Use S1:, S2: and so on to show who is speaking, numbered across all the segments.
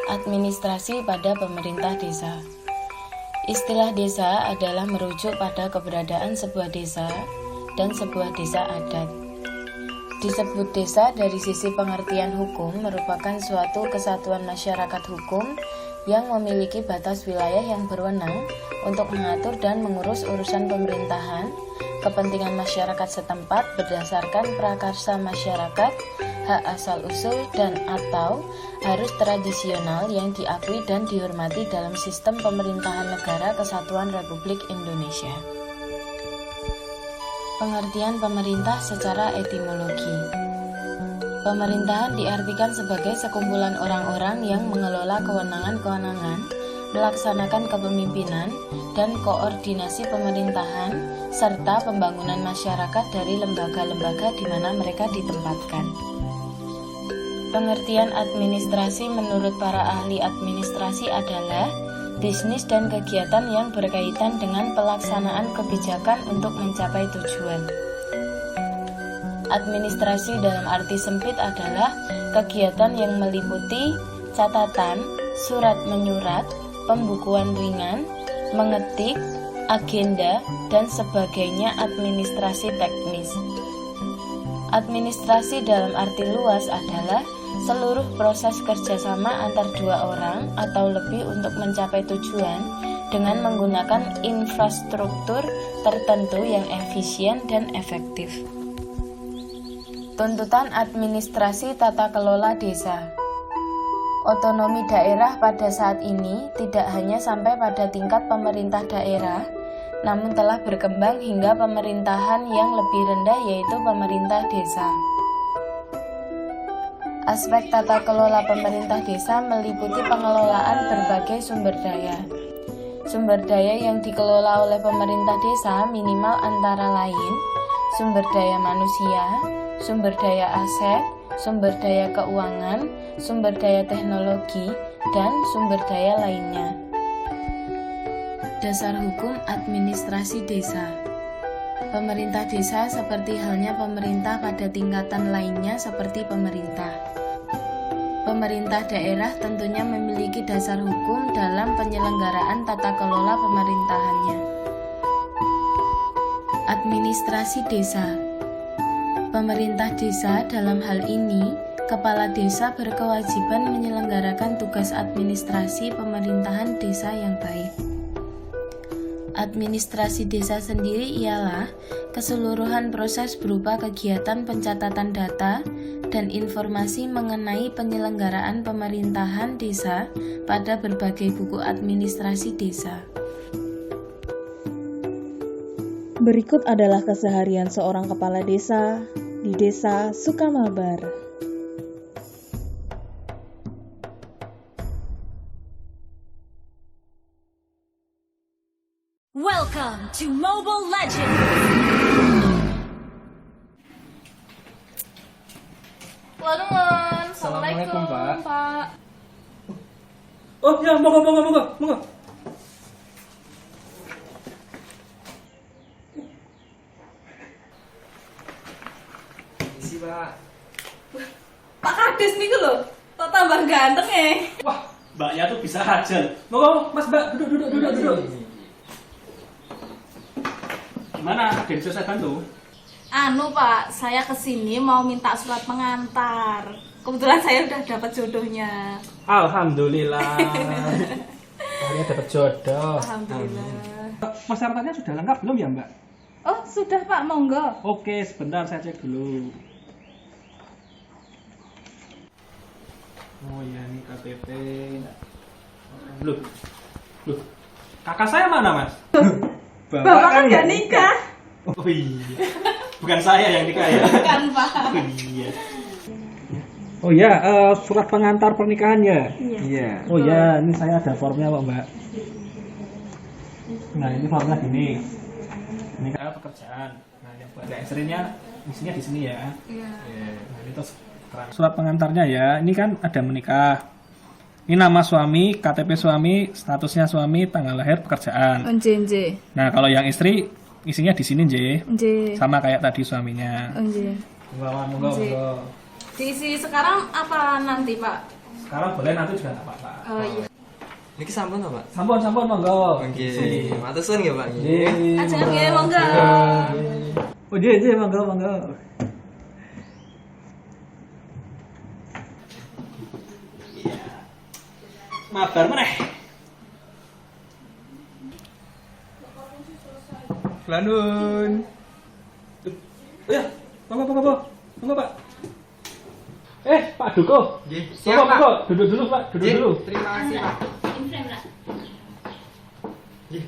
S1: Administrasi pada pemerintah desa. Istilah desa adalah merujuk pada keberadaan sebuah desa dan sebuah desa adat. Disebut desa dari sisi pengertian hukum merupakan suatu kesatuan masyarakat hukum yang memiliki batas wilayah yang berwenang untuk mengatur dan mengurus urusan pemerintahan, kepentingan masyarakat setempat berdasarkan prakarsa masyarakat, hak asal-usul dan atau harus tradisional yang diakui dan dihormati dalam sistem pemerintahan negara kesatuan Republik Indonesia. Pengertian pemerintah secara etimologi. Pemerintahan diartikan sebagai sekumpulan orang-orang yang mengelola kewenangan-kewenangan, melaksanakan kepemimpinan dan koordinasi pemerintahan serta pembangunan masyarakat dari lembaga-lembaga di mana mereka ditempatkan. Pengertian administrasi menurut para ahli administrasi adalah bisnis dan kegiatan yang berkaitan dengan pelaksanaan kebijakan untuk mencapai tujuan. Administrasi dalam arti sempit adalah kegiatan yang meliputi catatan, surat menyurat, pembukuan ringan, mengetik, agenda, dan sebagainya administrasi teknis. Administrasi dalam arti luas adalah seluruh proses kerjasama antar dua orang atau lebih untuk mencapai tujuan dengan menggunakan infrastruktur tertentu yang efisien dan efektif. Tuntutan administrasi tata kelola desa. Otonomi daerah pada saat ini tidak hanya sampai pada tingkat pemerintah daerah, namun telah berkembang hingga pemerintahan yang lebih rendah yaitu pemerintah desa. Aspek tata kelola pemerintah desa meliputi pengelolaan berbagai sumber daya. Sumber daya yang dikelola oleh pemerintah desa minimal antara lain sumber daya manusia, sumber daya aset, sumber daya keuangan, sumber daya teknologi, dan sumber daya lainnya. Dasar hukum administrasi desa. Pemerintah desa seperti halnya pemerintah pada tingkatan lainnya seperti pemerintah. Pemerintah daerah tentunya memiliki dasar hukum dalam penyelenggaraan tata kelola pemerintahannya. Administrasi desa. Pemerintah desa dalam hal ini, kepala desa berkewajiban menyelenggarakan tugas administrasi pemerintahan desa yang baik. Administrasi desa sendiri ialah keseluruhan proses berupa kegiatan pencatatan data dan informasi mengenai penyelenggaraan pemerintahan desa pada berbagai buku administrasi desa.
S2: Berikut adalah keseharian seorang kepala desa di Desa Sukamabar.
S3: Welcome to Mobile Legends!
S4: Assalamualaikum, Pak.
S5: Oh ya, moga.
S4: Isi, Pak.
S6: Pak Kades nih lho, kok tambah ganteng ya?
S5: Wah, mbaknya tuh bisa aja. Moga, Mas Mbak, duduk. Gimana? Ada yang bisa saya bantu?
S6: Anu Pak, saya kesini mau minta surat pengantar. Kebetulan saya udah dapat jodohnya.
S5: Alhamdulillah. Akhirnya dapat jodoh.
S6: Alhamdulillah.
S5: Persyaratannya sudah lengkap belum ya, Mbak?
S6: Oh sudah Pak, monggo.
S5: Oke, sebentar saya cek dulu. Oh iya, ini KTP. Loh. Kakak saya mana, Mas?
S6: Bapak kan nggak nikah.
S5: Oh iya. Bukan saya yang nikah ya?
S6: Bukan Pak.
S5: Oh iya. Oh ya, surat pengantar pernikahannya.
S4: Iya.
S5: Oh ya, ini saya ada formnya Pak Mbak. Nah ini formnya gini. Ini kan pekerjaan. Nah yang buat istrinya isinya di sini ya.
S6: Iya.
S5: Nah ini terus surat pengantarnya ya. Ini kan ada menikah. Ini nama suami, KTP suami, statusnya suami, tanggal lahir, pekerjaan.
S6: Nje.
S5: Nah kalau yang istri isinya di sini J.
S6: Nje.
S5: Sama kayak tadi suaminya.
S6: Nje.
S5: Monggo.
S6: Diisi sekarang apa nanti, Pak?
S5: Sekarang boleh, nanti juga nggak apa-apa.
S6: Oh iya.
S4: Niki sampun to, Pak?
S5: Sampun monggo.
S4: Nggih. Matur suwun nggih, Pak.
S6: Ajeng nggih, monggo.
S5: Oh J, monggo. Mabar meneh.
S4: Lanun.
S5: Ya, monggo Pak. Pak Duko.
S4: Nggih, siap, Pak.
S5: Monggo, duduk dulu Pak, duduk dulu.
S7: Terima kasih Pak.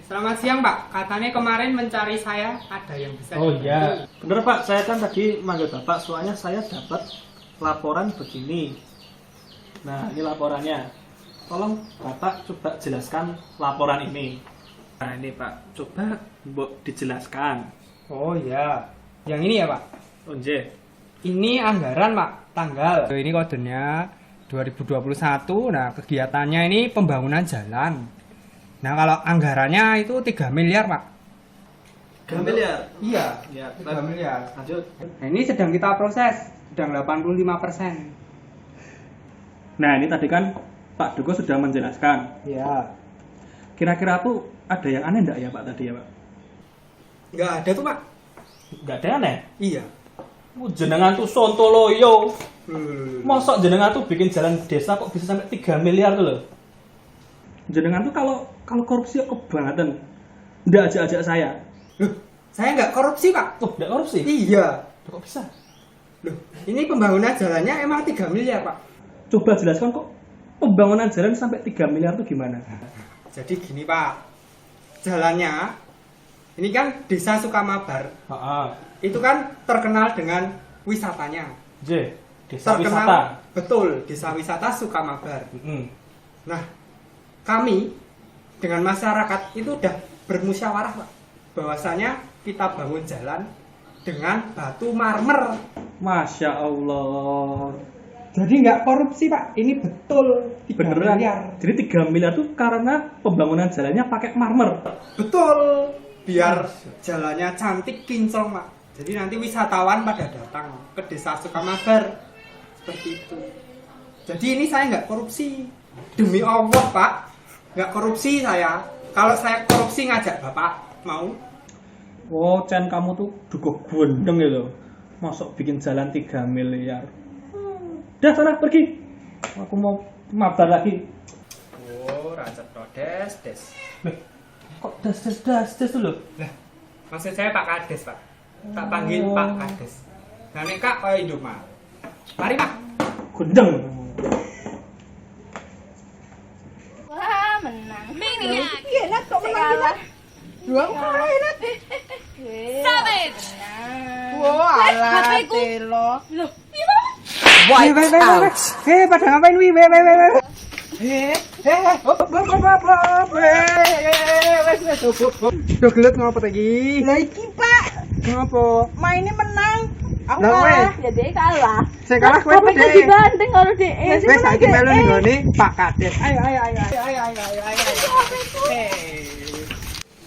S7: Selamat siang Pak. Katanya kemarin mencari saya ada yang bisa.
S5: Oh iya, bener Pak. Saya kan tadi manggil Bapak, soalnya saya dapat laporan begini. Nah, ini laporannya. Tolong Bapak coba jelaskan laporan ini. Nah, ini Pak, coba Mbok dijelaskan.
S7: Oh iya. Yang ini ya Pak.
S5: Onje.
S7: Ini anggaran Pak. Tanggal. Ini kodenya 2021. Nah kegiatannya ini pembangunan jalan. Nah kalau anggarannya itu 3 miliar Pak.
S4: 3 miliar.
S7: Iya.
S5: Ya,
S7: 3 miliar.
S5: lanjut.
S7: Nah ini sedang kita proses. Sedang 85%.
S5: Nah, ini tadi kan Pak Duko sudah menjelaskan.
S7: Iya.
S5: Kira-kira tuh ada yang aneh enggak ya Pak tadi ya Pak?
S7: Nggak ada tuh Pak.
S5: Enggak ada yang aneh.
S7: Iya.
S5: Jenengan tuh sontoloyo. Mosok jenengan tuh bikin jalan desa kok bisa sampai 3 miliar tuh loh. Jenengan tuh kalau korupsi kok kebangetan. Nggak ajak-ajak saya.
S7: Loh, saya nggak korupsi Pak.
S5: Oh, nggak korupsi?
S7: Iya.
S5: Kok bisa?
S7: Loh, ini pembangunan jalannya emang 3 miliar Pak.
S5: Coba jelaskan kok pembangunan jalan sampai 3 miliar tuh gimana?
S7: Jadi gini Pak, jalannya ini kan desa Sukamabar, itu kan terkenal dengan wisatanya.
S5: J, desa
S7: Terkenal,
S5: wisata.
S7: betul, desa wisata Sukamabar.
S5: Mm-mm.
S7: Nah, kami dengan masyarakat itu udah bermusyawarah Pak, bahwasanya kita bangun jalan dengan batu marmer.
S5: Masya Allah.
S7: Jadi nggak korupsi Pak, ini betul 3
S5: Beneran?
S7: miliar.
S5: Jadi 3 miliar tuh karena pembangunan jalannya pakai marmer.
S7: Betul, biar jalannya cantik kinclong Pak. Jadi nanti wisatawan pada datang ke desa Sukamabar seperti itu. Jadi ini saya nggak korupsi, demi Allah Pak, nggak korupsi saya. Kalau saya korupsi ngajak Bapak mau?
S5: Oh, Chan kamu tuh dukuh gondeng gitu. Masuk bikin jalan 3 miliar. Dah sana pergi. Aku mau mabar lagi.
S7: Oh, racet des.
S5: Kok das dulu?
S7: Lah, maksud saya Pak Kades Pak. Tak panggil Pak Kades. Nah ini Kak, kau hidup Pak. Mari Pak.
S5: Gondeng.
S6: Wah, menang.
S3: Maniac.
S6: Enak kok menang kita. Dua kalah enak.
S3: Savage.
S6: Wah,
S3: HP ku.
S6: telo.
S3: Loh, iya
S7: Wait out. Pada ngapain wi? Udah gelut ngapa lagi?
S6: Lah iki, Pak.
S7: Ngapa?
S6: Mainnya menang. Aku
S7: Lah,
S6: kalah,
S7: weh.
S6: ya dia kalah.
S7: Saya kalah kowe
S6: Tapi
S7: Dek.
S6: dibanding kalau dia.
S7: Wes saiki melu ning gone Pak Kades. Ayo.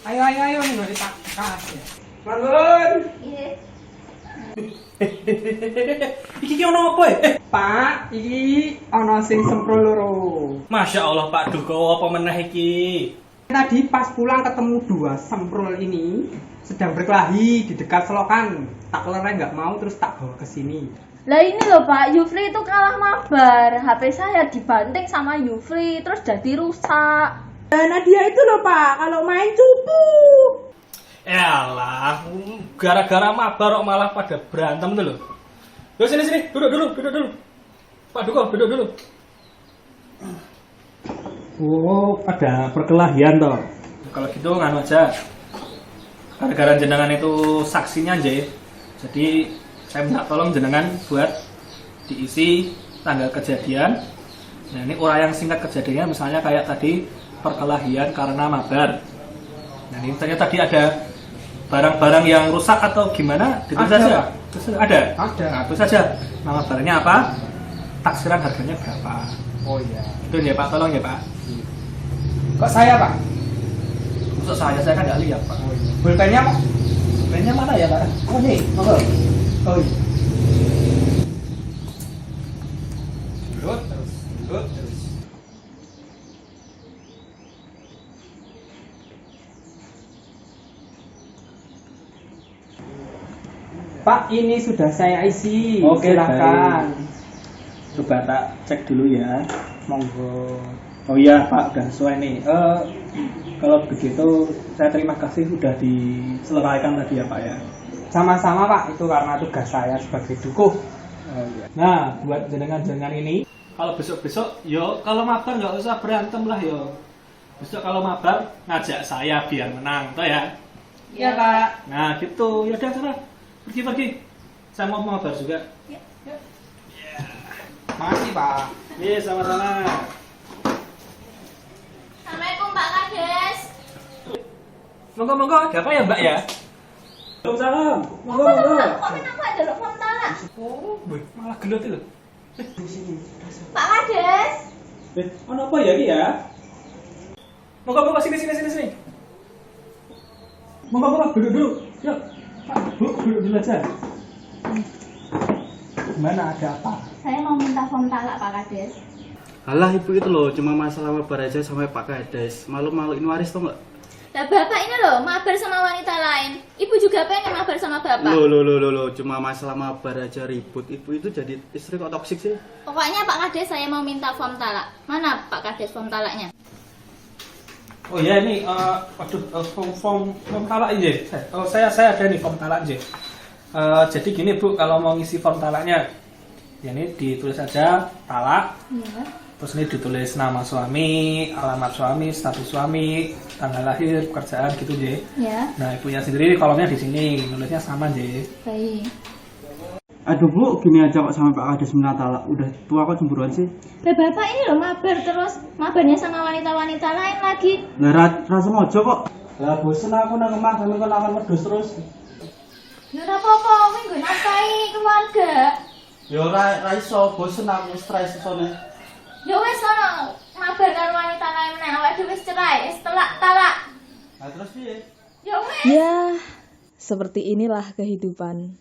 S7: Ayo ning gone Pak Kades. Bangun.
S5: Iki ki ono apa ya?
S7: Pak, iki ana sing semprol loro.
S5: Masya Allah Pak Duko, apa meneh iki?
S7: Tadi pas pulang ketemu 2 semprol ini sedang berkelahi di dekat selokan. Tak kelereng nggak mau terus tak bawa ke sini.
S8: Lah ini loh Pak, Yufri itu kalah mabar. HP saya dibanting sama Yufri, terus jadi rusak.
S6: Nah dia itu loh Pak, kalau main cupu.
S5: Elah, gara-gara mabar kok malah pada berantem tuh loh. Yo sini, duduk dulu. Pak Duko, duduk dulu. Oh, ada perkelahian toh. Kalau gitu nganu aja. Gara-gara jenengan itu saksinya aja. Jadi saya minta tolong jenengan buat diisi tanggal kejadian. Nah, ini uraian singkat kejadiannya misalnya kayak tadi perkelahian karena mabar. Nah, ini ternyata tadi ada barang-barang yang rusak atau gimana? Ditulis
S7: Ada,
S5: saja.
S7: Pak.
S5: Ada.
S7: Ada.
S5: Nah, itu saja. Nama barangnya apa? Taksiran harganya berapa?
S7: Oh iya.
S5: Itu ya Pak, tolong ya Pak.
S7: Kok saya, Pak?
S5: Untuk saya kan nggak lihat Pak.
S7: Pulpennya, Pak?
S5: Pulpennya mana ya Pak?
S7: Oh nih, monggo. Oh iya. Terus. Pak, ini sudah saya isi.
S5: Oke,
S7: silakan.
S5: Coba tak cek dulu ya.
S7: Monggo.
S5: Oh iya Pak, udah sesuai nih. Kalau begitu saya terima kasih sudah diselesaikan tadi ya Pak ya.
S7: Sama-sama, Pak. Itu karena tugas saya sebagai dukuh.
S5: Oh, iya. Nah, buat jenengan-jenengan ini, kalau besok-besok, yo kalau mabar nggak usah berantem lah yo. Besok kalau mabar ngajak saya biar menang, toh ya?
S6: Iya, Pak.
S5: Nah gitu, yaudah sana pergi. Saya mau mabar juga.
S7: Makasih, Pak.
S5: Iya sama-sama.
S6: Assalamualaikum Pak Kades.
S5: Monggo, ada apa ya Mbak ya? Waalaikumsalam. Monggo.
S6: Kok aku ada lo form talak?
S5: Oh, malah gelut itu.
S6: Pak Kades.
S5: Ono apa ya ini ya? Monggo sini. Monggo duduk. Yuk. Pak, Bu, duduk dulu aja. Gimana, ada apa?
S6: Saya mau minta form talak Pak Kades.
S9: Alah ibu itu loh, cuma masalah mabar aja sampai Pak Kades. Malu-maluin waris tau nggak?
S3: Lah bapak ini loh mabar sama wanita lain. Ibu juga pengen mabar sama bapak.
S9: Loh, cuma masalah mabar aja ribut. Ibu itu jadi istri kok toksik sih?
S3: Pokoknya Pak Kades saya mau minta form talak. Mana Pak Kades form talaknya?
S5: Oh ya ini, form talak aja. Oh saya ada nih form talak aja. Jadi gini Bu, kalau mau ngisi form talaknya, ya ini ditulis aja talak.
S3: Iya.
S5: Terus ini ditulis nama suami, alamat suami, status suami, tanggal lahir, pekerjaan gitu je.
S3: Ya.
S5: Nah ibunya sendiri kolomnya di sini, nulisnya sama je.
S3: Baik.
S9: Aduh Bu, gini aja kok sampai Pak Kades minta talak. Udah tua kok cemburuan sih?
S3: Lah bapak ini loh mabar terus mabarnya sama wanita-wanita lain lagi.
S9: Lah rasa mojo kok. Lah bosen aku nang omah sampe kok lawan wedhus terus.
S3: Ya ora apa-apa, kowe nggo nafkahi keluarga.
S9: Ya ora iso, bosen aku stres sone.
S3: Ya wis ono mabar karo wanita lain meneh awake dhewe wis cerai, wis talak.
S9: Lah terus piye?
S3: Ya wis.
S2: Ya, seperti inilah kehidupan.